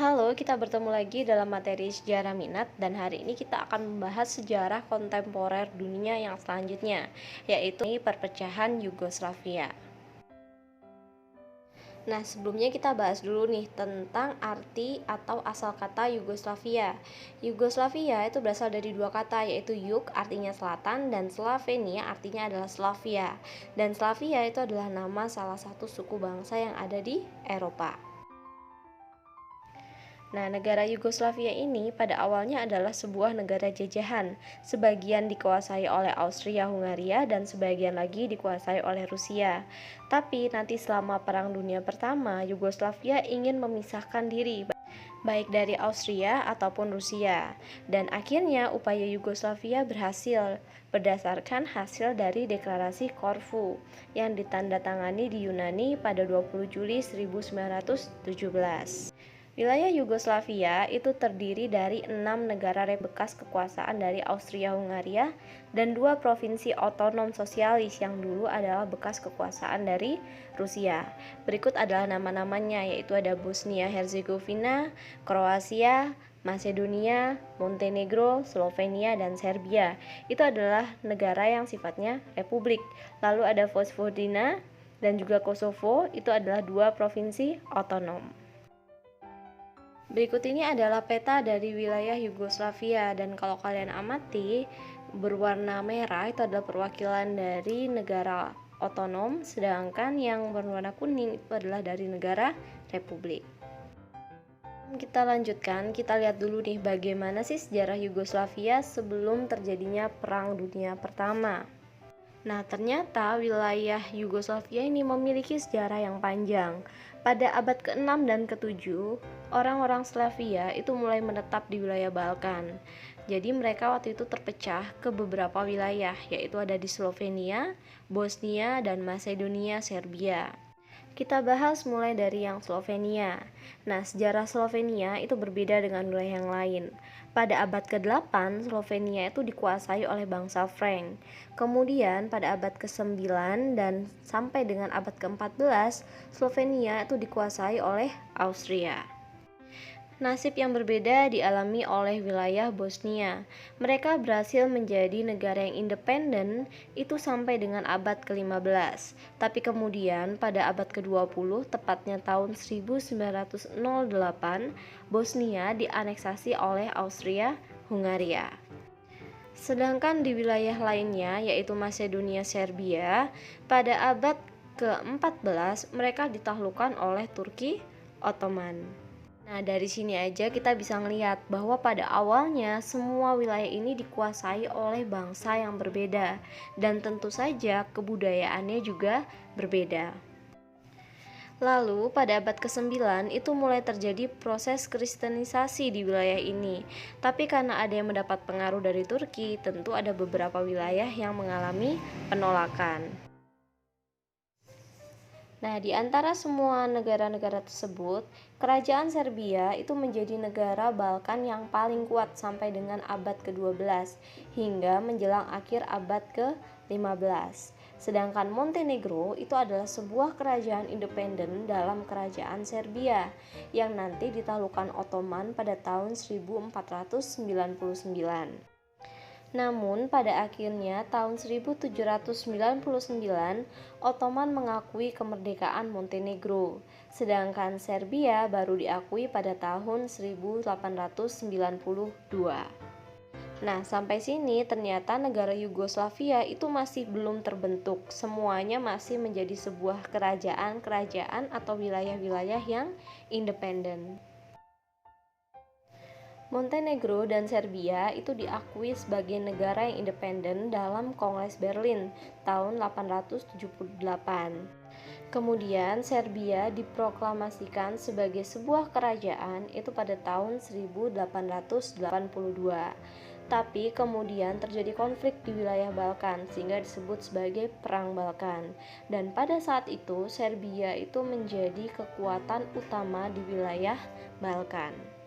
Halo, kita bertemu lagi dalam materi sejarah minat dan hari ini kita akan membahas sejarah kontemporer dunia yang selanjutnya, yaitu perpecahan Yugoslavia. Nah, sebelumnya kita bahas dulu nih tentang arti atau asal kata Yugoslavia. Yugoslavia itu berasal dari dua kata, yaitu Yug artinya selatan dan Slovenia artinya adalah Slavia. Dan Slavia itu adalah nama salah satu suku bangsa yang ada di Eropa. Nah, negara Yugoslavia ini pada awalnya adalah sebuah negara jajahan. Sebagian dikuasai oleh Austria-Hungaria dan sebagian lagi dikuasai oleh Rusia. Tapi nanti selama Perang Dunia Pertama, Yugoslavia ingin memisahkan diri baik dari Austria ataupun Rusia. Dan akhirnya upaya Yugoslavia berhasil berdasarkan hasil dari Deklarasi Corfu yang ditandatangani di Yunani pada 20 Juli 1917. Wilayah Yugoslavia itu terdiri dari 6 negara bekas kekuasaan dari Austria-Hungaria dan 2 provinsi otonom sosialis yang dulu adalah bekas kekuasaan dari Rusia. Berikut adalah nama-namanya, yaitu ada Bosnia-Herzegovina, Kroasia, Macedonia, Montenegro, Slovenia, dan Serbia. Itu adalah negara yang sifatnya republik. Lalu ada Vojvodina dan juga Kosovo, itu adalah 2 provinsi otonom. Berikut ini adalah peta dari wilayah Yugoslavia, dan kalau kalian amati berwarna merah itu adalah perwakilan dari negara otonom, sedangkan yang berwarna kuning itu adalah dari negara republik. Kita lanjutkan, kita lihat dulu nih bagaimana sih sejarah Yugoslavia sebelum terjadinya Perang Dunia Pertama. Nah, ternyata wilayah Yugoslavia ini memiliki sejarah yang panjang. Pada abad ke-6 dan ke-7, orang-orang Slavia itu mulai menetap di wilayah Balkan. Jadi mereka waktu itu terpecah ke beberapa wilayah, yaitu ada di Slovenia, Bosnia, dan Macedonia, Serbia. Kita bahas mulai dari yang Slovenia. Nah, sejarah Slovenia itu berbeda dengan wilayah yang lain. Pada abad ke-8, Slovenia itu dikuasai oleh bangsa Frank. Kemudian pada abad ke-9 dan sampai dengan abad ke-14, Slovenia itu dikuasai oleh Austria. Nasib yang berbeda dialami oleh wilayah Bosnia. Mereka berhasil menjadi negara yang independen itu sampai dengan abad ke-15. Tapi kemudian pada abad ke-20, tepatnya tahun 1908, Bosnia dianeksasi oleh Austria-Hungaria. Sedangkan di wilayah lainnya, yaitu Macedonia, Serbia, pada abad ke-14 mereka ditaklukkan oleh Turki Ottoman. Nah, dari sini aja kita bisa melihat bahwa pada awalnya semua wilayah ini dikuasai oleh bangsa yang berbeda, dan tentu saja kebudayaannya juga berbeda. Lalu pada abad ke-9 itu mulai terjadi proses kristenisasi di wilayah ini. Tapi karena ada yang mendapat pengaruh dari Turki, tentu ada beberapa wilayah yang mengalami penolakan. Nah, di antara semua negara-negara tersebut, kerajaan Serbia itu menjadi negara Balkan yang paling kuat sampai dengan abad ke-12 hingga menjelang akhir abad ke-15. Sedangkan Montenegro itu adalah sebuah kerajaan independen dalam kerajaan Serbia yang nanti ditaklukkan Ottoman pada tahun 1499. Namun pada akhirnya tahun 1799 Ottoman mengakui kemerdekaan Montenegro, sedangkan Serbia baru diakui pada tahun 1892. Nah, sampai sini ternyata negara Yugoslavia itu masih belum terbentuk. Semuanya masih menjadi sebuah kerajaan-kerajaan atau wilayah-wilayah yang independen. Montenegro dan Serbia itu diakui sebagai negara yang independen dalam Kongres Berlin tahun 1878. Kemudian Serbia diproklamasikan sebagai sebuah kerajaan itu pada tahun 1882. Tapi kemudian terjadi konflik di wilayah Balkan sehingga disebut sebagai Perang Balkan. Dan pada saat itu Serbia itu menjadi kekuatan utama di wilayah Balkan.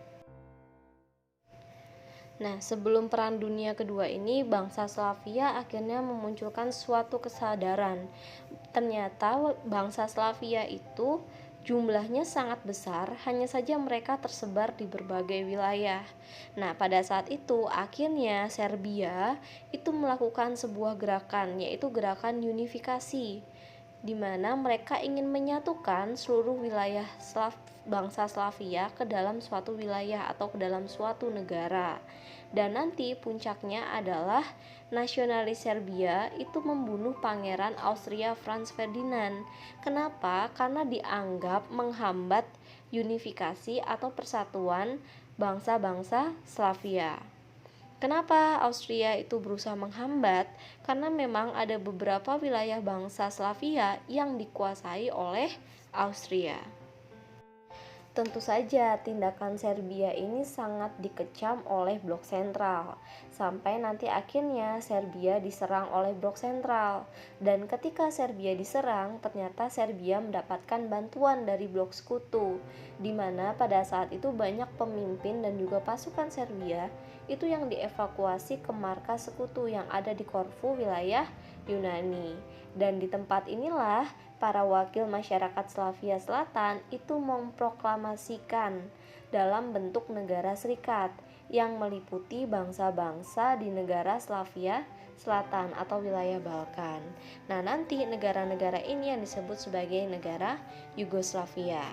Nah, sebelum Perang Dunia Kedua ini, bangsa Slavia akhirnya memunculkan suatu kesadaran. Ternyata bangsa Slavia itu Jumlahnya sangat besar, hanya saja mereka tersebar di berbagai wilayah. Nah, pada saat itu akhirnya Serbia itu melakukan sebuah gerakan, yaitu gerakan unifikasi, di mana mereka ingin menyatukan seluruh wilayah bangsa Slavia ke dalam suatu wilayah atau ke dalam suatu negara. Dan nanti puncaknya adalah nasionalis Serbia itu membunuh Pangeran Austria Franz Ferdinand. Kenapa? Karena dianggap menghambat unifikasi atau persatuan bangsa-bangsa Slavia. Kenapa Austria itu berusaha menghambat? Karena memang ada beberapa wilayah bangsa Slavia yang dikuasai oleh Austria. Tentu saja tindakan Serbia ini sangat dikecam oleh blok sentral, sampai nanti akhirnya Serbia diserang oleh blok sentral. Dan ketika Serbia diserang, ternyata Serbia mendapatkan bantuan dari blok sekutu, di mana pada saat itu banyak pemimpin dan juga pasukan Serbia itu yang dievakuasi ke markas sekutu yang ada di Korfu, wilayah Yunani. Dan di tempat inilah para wakil masyarakat Slavia Selatan itu memproklamasikan dalam bentuk negara serikat yang meliputi bangsa-bangsa di negara Slavia Selatan atau wilayah Balkan. Nah, nanti negara-negara ini yang disebut sebagai negara Yugoslavia.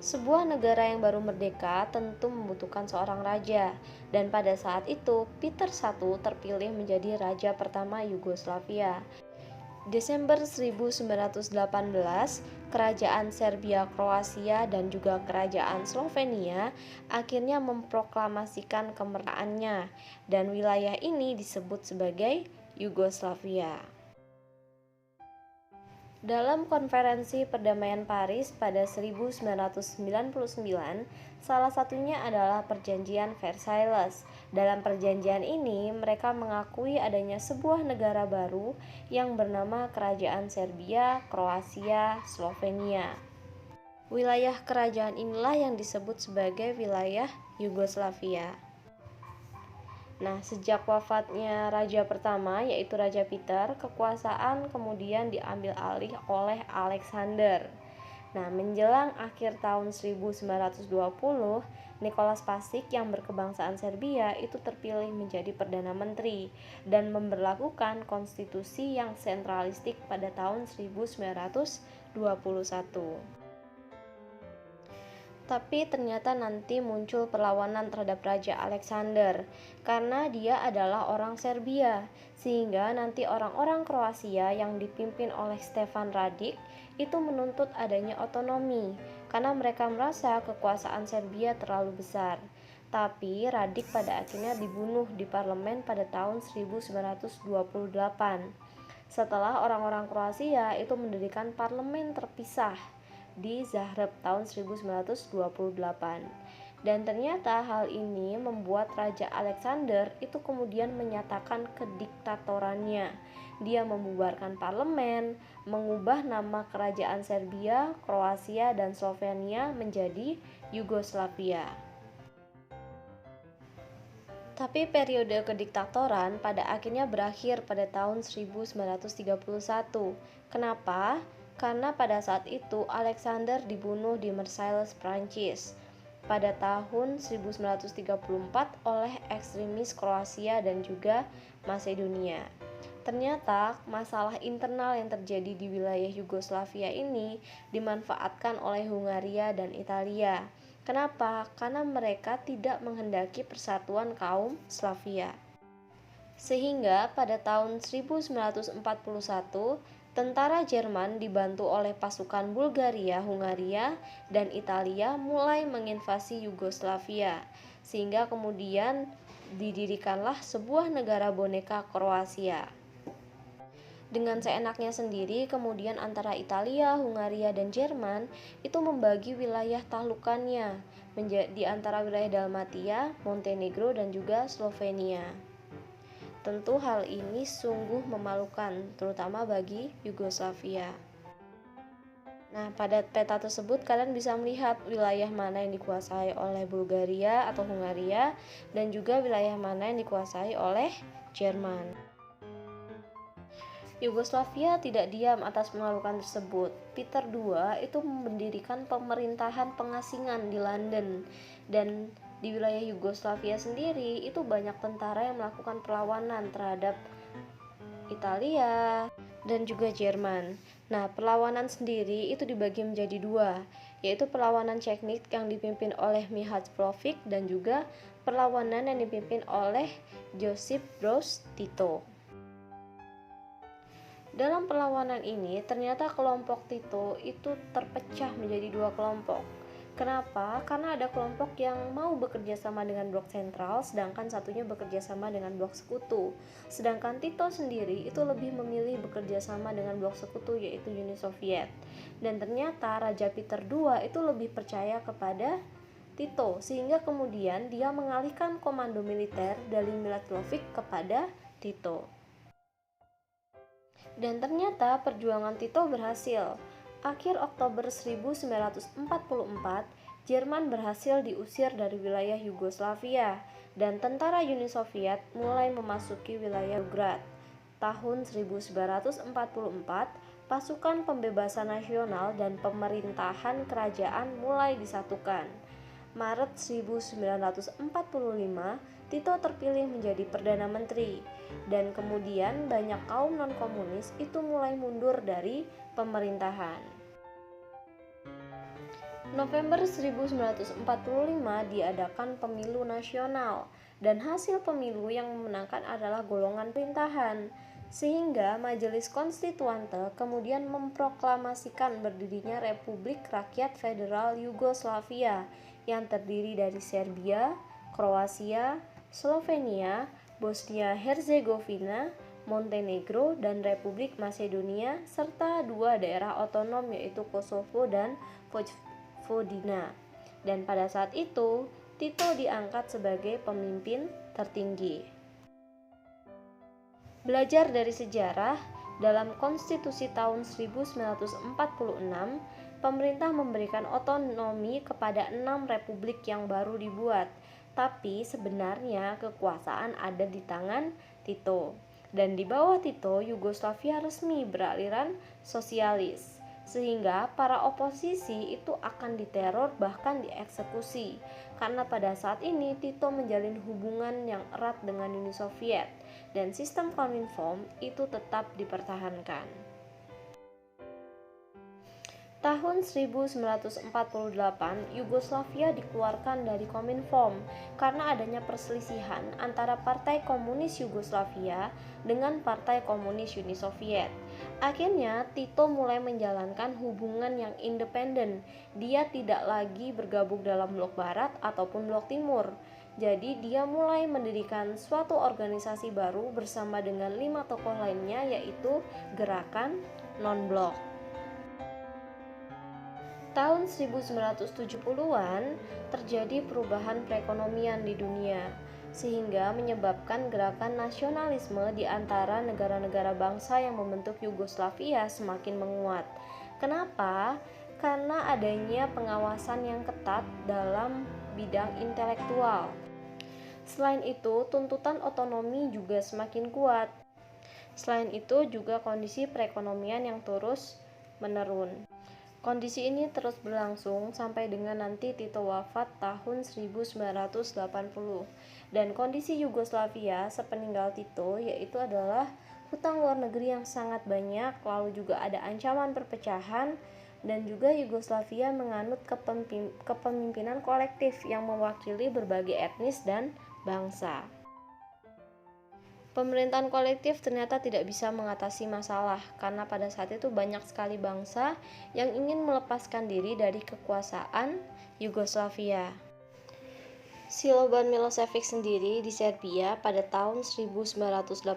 Sebuah negara yang baru merdeka tentu membutuhkan seorang raja, dan pada saat itu Peter I terpilih menjadi raja pertama Yugoslavia. Desember 1918, kerajaan Serbia, Kroasia, dan juga kerajaan Slovenia akhirnya memproklamasikan kemerdekaannya, dan wilayah ini disebut sebagai Yugoslavia. Dalam konferensi perdamaian Paris pada 1999, salah satunya adalah perjanjian Versailles. Dalam perjanjian ini, mereka mengakui adanya sebuah negara baru yang bernama Kerajaan Serbia, Kroasia, Slovenia. Wilayah kerajaan inilah yang disebut sebagai wilayah Yugoslavia. Nah, sejak wafatnya raja pertama yaitu Raja Peter, kekuasaan kemudian diambil alih oleh Alexander. Nah, menjelang akhir tahun 1920, Nicholas Pasic yang berkebangsaan Serbia itu terpilih menjadi Perdana Menteri dan memberlakukan konstitusi yang sentralistik pada tahun 1921. Tapi ternyata nanti muncul perlawanan terhadap Raja Alexander karena dia adalah orang Serbia, sehingga nanti orang-orang Kroasia yang dipimpin oleh Stefan Radic itu menuntut adanya otonomi karena mereka merasa kekuasaan Serbia terlalu besar. Tapi Radic pada akhirnya dibunuh di parlemen pada tahun 1928. Setelah orang-orang Kroasia itu mendirikan parlemen terpisah di Zagreb tahun 1928. Dan ternyata hal ini membuat Raja Alexander itu kemudian menyatakan kediktatorannya. Dia membubarkan parlemen, mengubah nama kerajaan Serbia, Kroasia, dan Slovenia menjadi Yugoslavia. Tapi periode kediktatoran pada akhirnya berakhir pada tahun 1931. Kenapa? Karena pada saat itu Alexander dibunuh di Marseille, Prancis pada tahun 1934 oleh ekstremis Kroasia dan juga Macedonia. Ternyata masalah internal yang terjadi di wilayah Yugoslavia ini dimanfaatkan oleh Hungaria dan Italia. Kenapa? Karena mereka tidak menghendaki persatuan kaum Slavia. Sehingga pada tahun 1941 tentara Jerman dibantu oleh pasukan Bulgaria, Hungaria, dan Italia mulai menginvasi Yugoslavia, sehingga kemudian didirikanlah sebuah negara boneka Kroasia. Dengan seenaknya sendiri, kemudian antara Italia, Hungaria, dan Jerman itu membagi wilayah tahlukannya di antara wilayah Dalmatia, Montenegro, dan juga Slovenia. Tentu hal ini sungguh memalukan, terutama bagi Yugoslavia. Nah, pada peta tersebut kalian bisa melihat wilayah mana yang dikuasai oleh Bulgaria atau Hungaria dan juga wilayah mana yang dikuasai oleh Jerman. Yugoslavia tidak diam atas pengaruhan tersebut. Peter II itu mendirikan pemerintahan pengasingan di London, dan di wilayah Yugoslavia sendiri itu banyak tentara yang melakukan perlawanan terhadap Italia dan juga Jerman. Nah, perlawanan sendiri itu dibagi menjadi dua, yaitu perlawanan Chetnik yang dipimpin oleh Mihail Brozovic dan juga perlawanan yang dipimpin oleh Josip Broz Tito. Dalam perlawanan ini, ternyata kelompok Tito itu terpecah menjadi dua kelompok. Kenapa? Karena ada kelompok yang mau bekerja sama dengan blok sentral, sedangkan satunya bekerja sama dengan blok sekutu. Sedangkan Tito sendiri itu lebih memilih bekerja sama dengan blok sekutu, yaitu Uni Soviet. Dan ternyata Raja Peter II itu lebih percaya kepada Tito, sehingga kemudian dia mengalihkan komando militer dari Milosevic kepada Tito. Dan ternyata perjuangan Tito berhasil. Akhir Oktober 1944, Jerman berhasil diusir dari wilayah Yugoslavia dan tentara Uni Soviet mulai memasuki wilayah Belgrad. Tahun 1944, pasukan pembebasan nasional dan pemerintahan kerajaan mulai disatukan. Maret 1945, Tito terpilih menjadi Perdana Menteri, dan kemudian banyak kaum non-komunis itu mulai mundur dari pemerintahan. November 1945 diadakan pemilu nasional, dan hasil pemilu yang memenangkan adalah golongan pemerintahan, sehingga Majelis Konstituante kemudian memproklamasikan berdirinya Republik Rakyat Federal Yugoslavia yang terdiri dari Serbia, Kroasia, Slovenia, Bosnia-Herzegovina, Montenegro, dan Republik Macedonia, serta dua daerah otonom yaitu Kosovo dan Vojvodina. Dan pada saat itu, Tito diangkat sebagai pemimpin tertinggi. Belajar dari sejarah, dalam konstitusi tahun 1946, pemerintah memberikan otonomi kepada 6 republik yang baru dibuat, tapi sebenarnya kekuasaan ada di tangan Tito. Dan di bawah Tito, Yugoslavia resmi beraliran sosialis, sehingga para oposisi itu akan diteror bahkan dieksekusi. Karena pada saat ini Tito menjalin hubungan yang erat dengan Uni Soviet, dan sistem Kominform itu tetap dipertahankan. Tahun 1948, Yugoslavia dikeluarkan dari Kominform karena adanya perselisihan antara Partai Komunis Yugoslavia dengan Partai Komunis Uni Soviet. Akhirnya, Tito mulai menjalankan hubungan yang independen. Dia tidak lagi bergabung dalam blok barat ataupun blok timur. Jadi, dia mulai mendirikan suatu organisasi baru bersama dengan 5 tokoh lainnya, yaitu Gerakan Non-Blok. Tahun 1970-an terjadi perubahan perekonomian di dunia, sehingga menyebabkan gerakan nasionalisme di antara negara-negara bangsa yang membentuk Yugoslavia semakin menguat. Kenapa? Karena adanya pengawasan yang ketat dalam bidang intelektual. Selain itu, tuntutan otonomi juga semakin kuat. Selain itu, juga kondisi perekonomian yang terus menurun. Kondisi ini terus berlangsung sampai dengan nanti Tito wafat tahun 1980. Dan kondisi Yugoslavia sepeninggal Tito yaitu adalah hutang luar negeri yang sangat banyak, lalu juga ada ancaman perpecahan, dan juga Yugoslavia menganut kepemimpinan kolektif yang mewakili berbagai etnis dan bangsa. Pemerintahan kolektif ternyata tidak bisa mengatasi masalah karena pada saat itu banyak sekali bangsa yang ingin melepaskan diri dari kekuasaan Yugoslavia. Slobodan Milosevic sendiri di Serbia pada tahun 1987,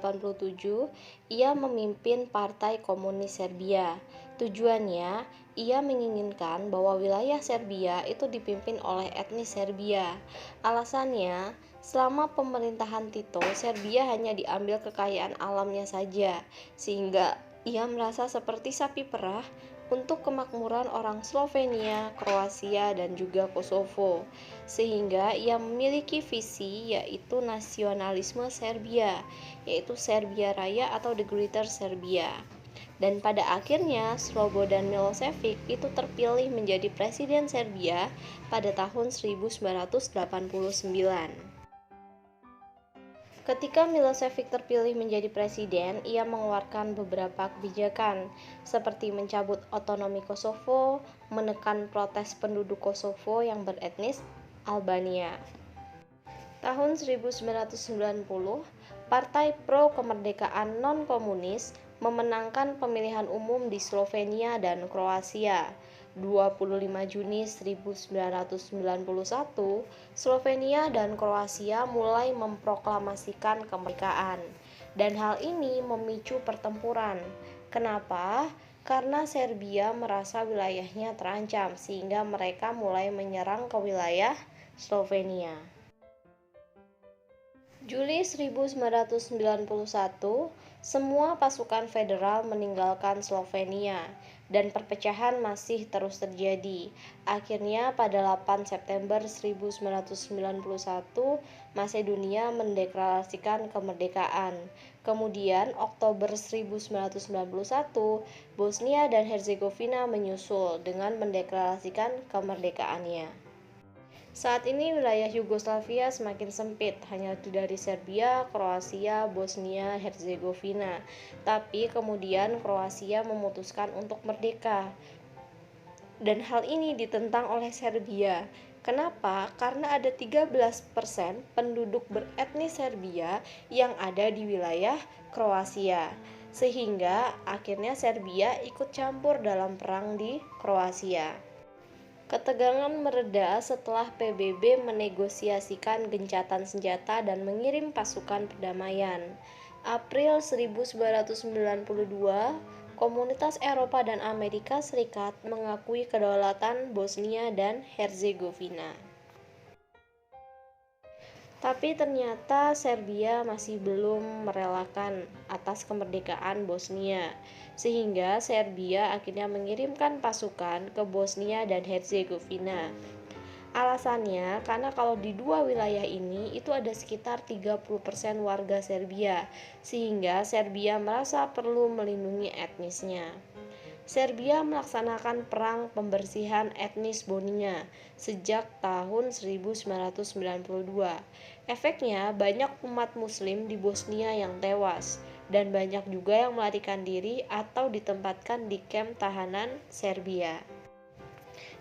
ia memimpin Partai Komunis Serbia. Tujuannya, ia menginginkan bahwa wilayah Serbia itu dipimpin oleh etnis Serbia. Alasannya, selama pemerintahan Tito, Serbia hanya diambil kekayaan alamnya saja, sehingga ia merasa seperti sapi perah untuk kemakmuran orang Slovenia, Kroasia, dan juga Kosovo, sehingga ia memiliki visi yaitu nasionalisme Serbia, yaitu Serbia Raya atau The Greater Serbia. Dan pada akhirnya Slobodan Milošević itu terpilih menjadi presiden Serbia pada tahun 1989. Ketika Milošević terpilih menjadi presiden, ia mengeluarkan beberapa kebijakan seperti mencabut otonomi Kosovo, menekan protes penduduk Kosovo yang beretnis Albania. Tahun 1990, Partai Pro Kemerdekaan Non-Komunis memenangkan pemilihan umum di Slovenia dan Kroasia. 25 Juni 1991, Slovenia dan Kroasia mulai memproklamasikan kemerdekaan. Dan hal ini memicu pertempuran. Kenapa? Karena Serbia merasa wilayahnya terancam sehingga mereka mulai menyerang ke wilayah Slovenia. Juli 1991, semua pasukan federal meninggalkan Slovenia dan perpecahan masih terus terjadi. Akhirnya pada 8 September 1991, Masedonia mendeklarasikan kemerdekaan. Kemudian Oktober 1991, Bosnia dan Herzegovina menyusul dengan mendeklarasikan kemerdekaannya. Saat ini wilayah Yugoslavia semakin sempit, hanya dari Serbia, Kroasia, Bosnia, Herzegovina. Tapi kemudian Kroasia memutuskan untuk merdeka. Dan hal ini ditentang oleh Serbia. Kenapa? Karena ada 13% penduduk beretnis Serbia yang ada di wilayah Kroasia. Sehingga akhirnya Serbia ikut campur dalam perang di Kroasia. Ketegangan mereda setelah PBB menegosiasikan gencatan senjata dan mengirim pasukan perdamaian. April 1992, Komunitas Eropa dan Amerika Serikat mengakui kedaulatan Bosnia dan Herzegovina. Tapi ternyata Serbia masih belum merelakan atas kemerdekaan Bosnia, sehingga Serbia akhirnya mengirimkan pasukan ke Bosnia dan Herzegovina. Alasannya karena kalau di dua wilayah ini itu ada sekitar 30% warga Serbia, sehingga Serbia merasa perlu melindungi etnisnya. Serbia melaksanakan perang pembersihan etnis Bosnia sejak tahun 1992. Efeknya banyak umat muslim di Bosnia yang tewas dan banyak juga yang melarikan diri atau ditempatkan di kamp tahanan Serbia.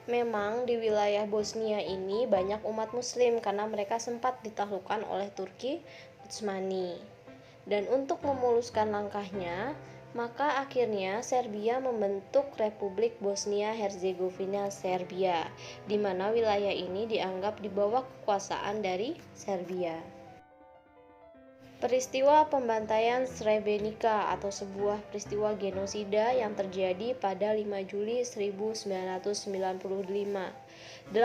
Memang di wilayah Bosnia ini banyak umat muslim karena mereka sempat ditaklukkan oleh Turki Utsmani. Dan untuk memuluskan langkahnya, maka akhirnya Serbia membentuk Republik Bosnia-Herzegovina Serbia, di mana wilayah ini dianggap di bawah kekuasaan dari Serbia. Peristiwa pembantaian Srebrenica atau sebuah peristiwa genosida yang terjadi pada 5 Juli 1995. 8.000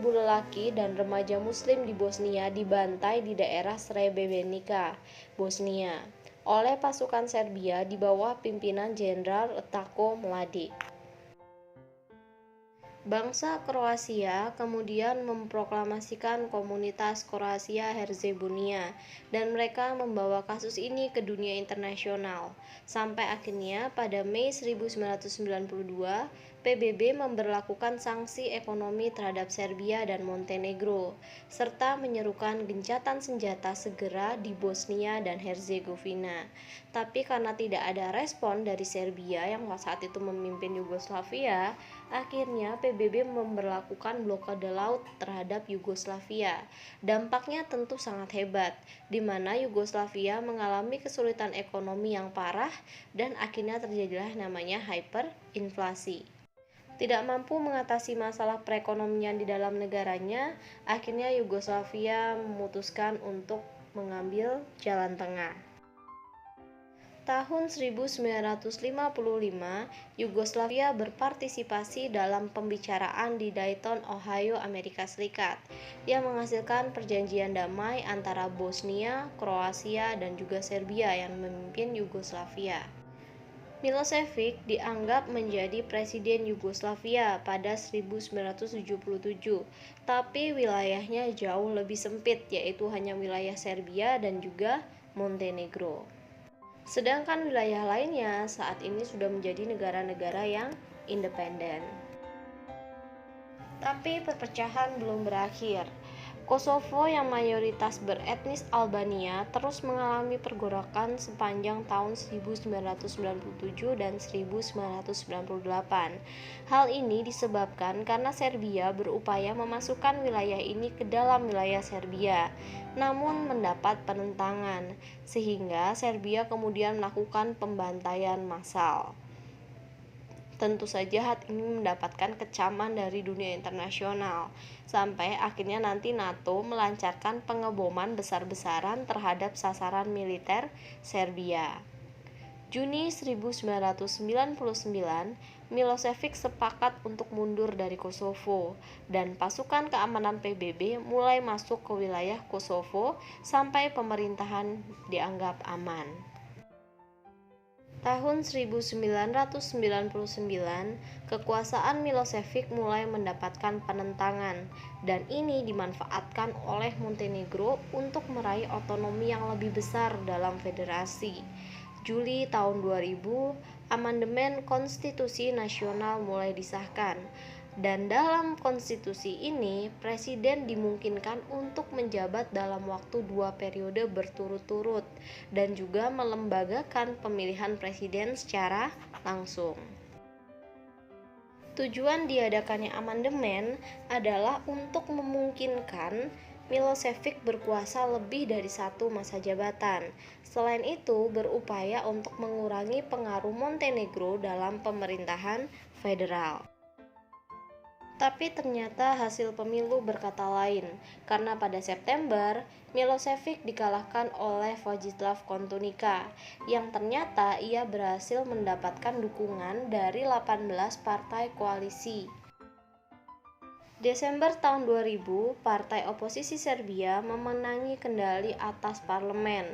lelaki dan remaja muslim di Bosnia dibantai di daerah Srebrenica, Bosnia, oleh pasukan Serbia di bawah pimpinan Jenderal Ratko Mladic. Bangsa Kroasia kemudian memproklamasikan komunitas Kroasia Herzegovina dan mereka membawa kasus ini ke dunia internasional. Sampai akhirnya pada Mei 1992, PBB memberlakukan sanksi ekonomi terhadap Serbia dan Montenegro, serta menyerukan gencatan senjata segera di Bosnia dan Herzegovina. Tapi karena tidak ada respon dari Serbia yang saat itu memimpin Yugoslavia, akhirnya PBB memberlakukan blokade laut terhadap Yugoslavia. Dampaknya tentu sangat hebat, di mana Yugoslavia mengalami kesulitan ekonomi yang parah dan akhirnya terjadilah namanya hyperinflasi. Tidak mampu mengatasi masalah perekonomian di dalam negaranya, akhirnya Yugoslavia memutuskan untuk mengambil jalan tengah. Tahun 1955, Yugoslavia berpartisipasi dalam pembicaraan di Dayton, Ohio, Amerika Serikat, yang menghasilkan perjanjian damai antara Bosnia, Kroasia, dan juga Serbia yang memimpin Yugoslavia. Milosevic dianggap menjadi presiden Yugoslavia pada 1977, tapi wilayahnya jauh lebih sempit, yaitu hanya wilayah Serbia dan juga Montenegro. Sedangkan wilayah lainnya saat ini sudah menjadi negara-negara yang independen. Tapi perpecahan belum berakhir. Kosovo yang mayoritas beretnis Albania terus mengalami pergolakan sepanjang tahun 1997 dan 1998. Hal ini disebabkan karena Serbia berupaya memasukkan wilayah ini ke dalam wilayah Serbia, namun mendapat penentangan, sehingga Serbia kemudian melakukan pembantaian massal. Tentu saja hal ini mendapatkan kecaman dari dunia internasional, sampai akhirnya nanti NATO melancarkan pengeboman besar-besaran terhadap sasaran militer Serbia. Juni 1999, Milosevic sepakat untuk mundur dari Kosovo, dan pasukan keamanan PBB mulai masuk ke wilayah Kosovo sampai pemerintahan dianggap aman. Tahun 1999, kekuasaan Milosevic mulai mendapatkan penentangan, dan ini dimanfaatkan oleh Montenegro untuk meraih otonomi yang lebih besar dalam federasi. Juli tahun 2000, amandemen Konstitusi Nasional mulai disahkan. Dan dalam konstitusi ini, presiden dimungkinkan untuk menjabat dalam waktu 2 periode berturut-turut dan juga melembagakan pemilihan presiden secara langsung. Tujuan diadakannya amandemen adalah untuk memungkinkan Milosevic berkuasa lebih dari 1 masa jabatan. Selain itu, berupaya untuk mengurangi pengaruh Montenegro dalam pemerintahan federal. Tapi ternyata hasil pemilu berkata lain, karena pada September, Milosevic dikalahkan oleh Vojislav Koštunica, yang ternyata ia berhasil mendapatkan dukungan dari 18 partai koalisi. Desember tahun 2000, partai oposisi Serbia memenangi kendali atas parlemen.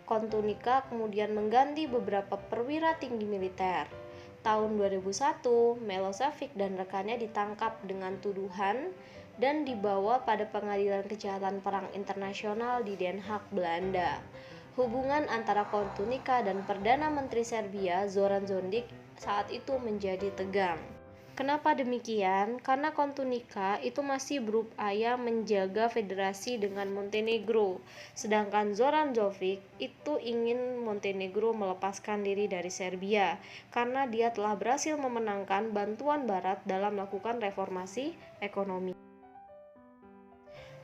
Koštunica kemudian mengganti beberapa perwira tinggi militer. Tahun 2001, Milosevic dan rekannya ditangkap dengan tuduhan dan dibawa pada Pengadilan Kejahatan Perang Internasional di Den Haag, Belanda. Hubungan antara Koštunica dan Perdana Menteri Serbia Zoran Đinđić saat itu menjadi tegang. Kenapa demikian? Karena Koštunica itu masih berupaya menjaga federasi dengan Montenegro, sedangkan Zoran Đinđić itu ingin Montenegro melepaskan diri dari Serbia karena dia telah berhasil memenangkan bantuan Barat dalam melakukan reformasi ekonomi.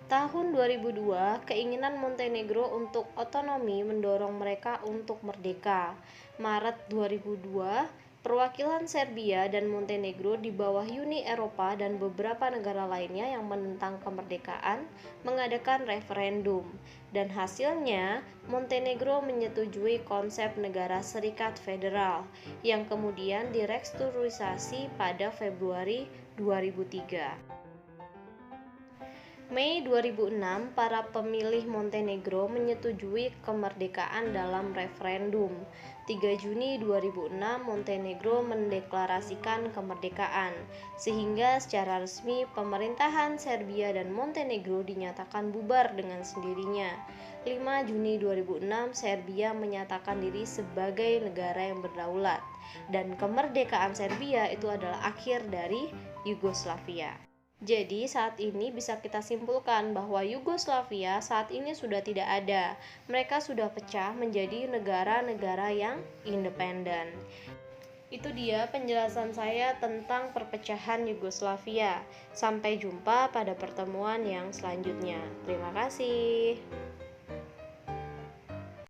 Tahun 2002, keinginan Montenegro untuk otonomi mendorong mereka untuk merdeka. Maret 2002, perwakilan Serbia dan Montenegro di bawah Uni Eropa dan beberapa negara lainnya yang menentang kemerdekaan mengadakan referendum, dan hasilnya Montenegro menyetujui konsep negara serikat federal yang kemudian direstrukturisasi pada Februari 2003. Mei 2006, para pemilih Montenegro menyetujui kemerdekaan dalam referendum. 3 Juni 2006, Montenegro mendeklarasikan kemerdekaan, sehingga secara resmi pemerintahan Serbia dan Montenegro dinyatakan bubar dengan sendirinya. 5 Juni 2006, Serbia menyatakan diri sebagai negara yang berdaulat, dan kemerdekaan Serbia itu adalah akhir dari Yugoslavia. Jadi saat ini bisa kita simpulkan bahwa Yugoslavia saat ini sudah tidak ada. Mereka sudah pecah menjadi negara-negara yang independen. Itu dia penjelasan saya tentang perpecahan Yugoslavia. Sampai jumpa pada pertemuan yang selanjutnya. Terima kasih.